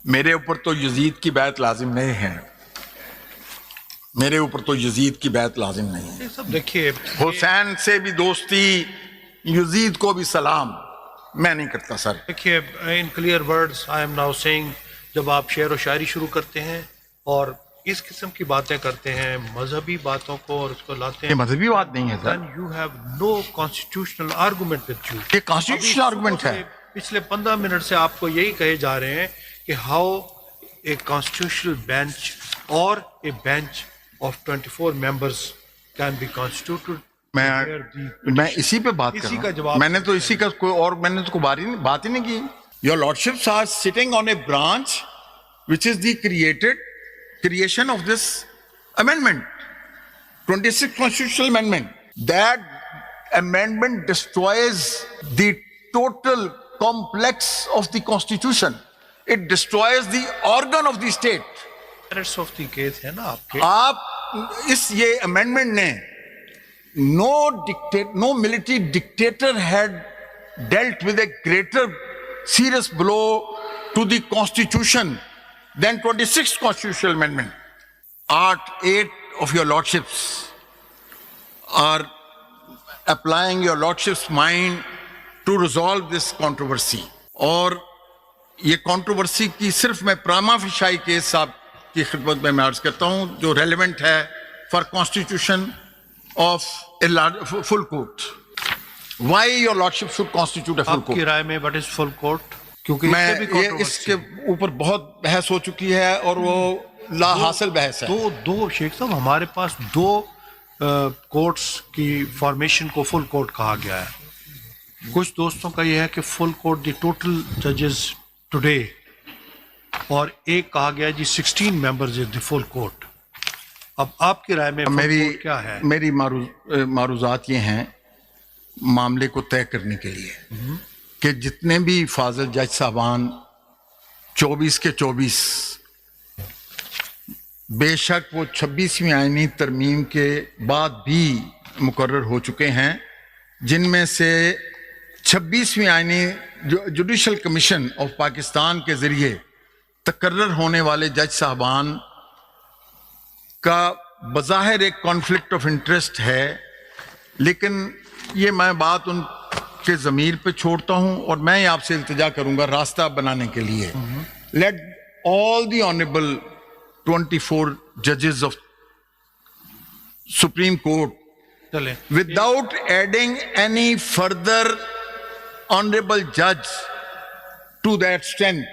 मेरे ऊपर तो यजीद की बैत लाजिम नहीं है, मेरे ऊपर तो यजीद की बैत लाजिम नहीं है। सब देखिए, हुसैन से भी दोस्ती, यजीद को भी सलाम, मैं नहीं करता सर। देखिए, in clear words I am now saying, जब आप शेर व शायरी शुरू करते हैं और इस किस्म की बातें करते हैं, मजहबी बातों को और उसको लाते ये हैं, मजहबी बात नहीं है sir, then you have no constitutional argument with you। ये कॉन्स्टिट्यूशनल आर्गुमेंट है। पिछले 15 मिनट से आपको यही कहे जा रहे हैं कि हाउ ए कॉन्स्टिट्यूशनल बेंच और ए bench of 24 members can be constituted. मैं इसी पे बात कर इसी रहा का हूं। जवाब मैंने तो इसी का कोई और मैंने तो कोई बात ही नहीं की। Your lordships are sitting on a branch which is the creation of this amendment, 26th constitutional amendment. That amendment destroys the total complex of the constitution. It destroys the organ of the state. merits of the case है ना आपके। आप इस ये amendment ने no military dictator had dealt with a greater serious blow to the constitution than 26th constitutional amendment. Art 8 of your lordships are applying your lordship's mind to resolve this controversy. और ये controversy की सिर्फ मैं प्रामा fisheye case साहब की खिदमत में मैं अर्ज करता हूं जो रेलेवेंट है for constitution of a full court. Why your lordship should constitute a full आपकी कोर्ट? राय में व्हाट इज फुल कोर्ट? क्योंकि इसके ऊपर बहुत बहस हो चुकी है और वो ला हासिल बहस है। दो शेख साहब, हमारे पास दो कोर्ट्स की फॉर्मेशन को फुल कोर्ट कहा गया है। कुछ दोस्तों का यह है कि फुल कोर्ट द टोटल जजेस टुडे, और एक कहा गया जी 16 members is the full court. अब आपकी राय में क्या है? मेरी मारूजात ये हैं मामले को तय करने के लिए कि जितने भी फाजिल जज साहबान 24 के 24, बेशक वो 26वीं आईनी तरमीम के बाद भी मुकर्रर हो चुके हैं, जिनमें से 26वीं आईनी जुडिशल कमीशन ऑफ पाकिस्तान के जरिए तकर्रर होने वाले जज साहबान का बज़ाहिर एक कॉन्फ्लिक्ट ऑफ इंटरेस्ट है, लेकिन ये मैं बात उनके ज़मीर पे छोड़ता हूं और मैं आपसे इल्तिजा करूंगा रास्ता बनाने के लिए। लेट ऑल द ऑनरेबल 24 जजेस of supreme court without adding any further honourable जज टू दैट स्ट्रेंथ